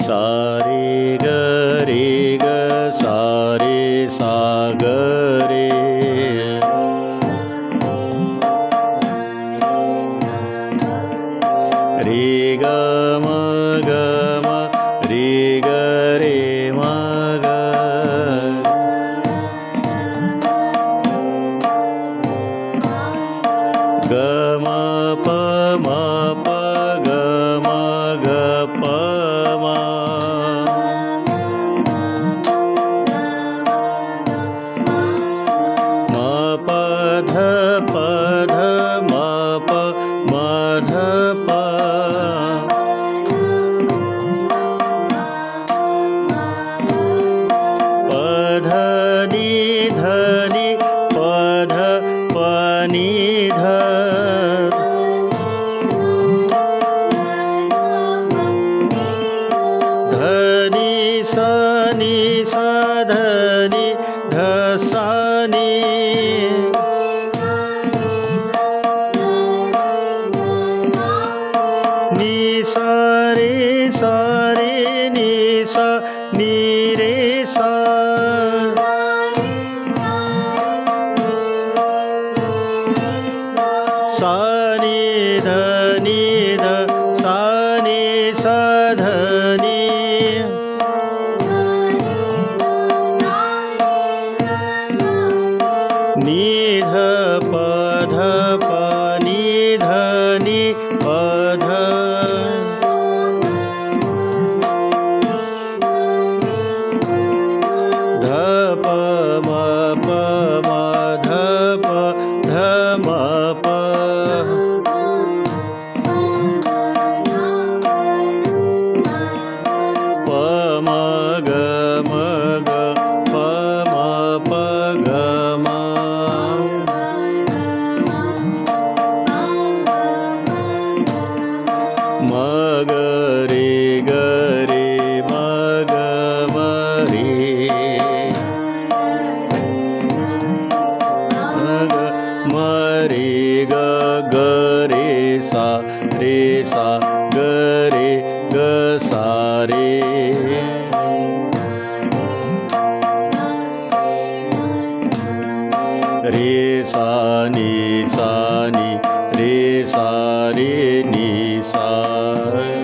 सा रे ग सा रे सा ग रे रे ग म रे ग रे म ग ग म प ग म ग प म म प ध म प म ध प प ध नि ध नि प ध प नि ध धनी सा नि सा धनी ध सा नि नि सा रे नि सा नि रे सा सा नि ध सा नि सा ध नि नि ध प ध प नि ध नि प ध ध प म प म ध प ध म प प म ग म ग प म प ग म म ग रे म ग म रे म रे ग रे सा ग रे ग सा रे रे सा नि रे सा रे नि सा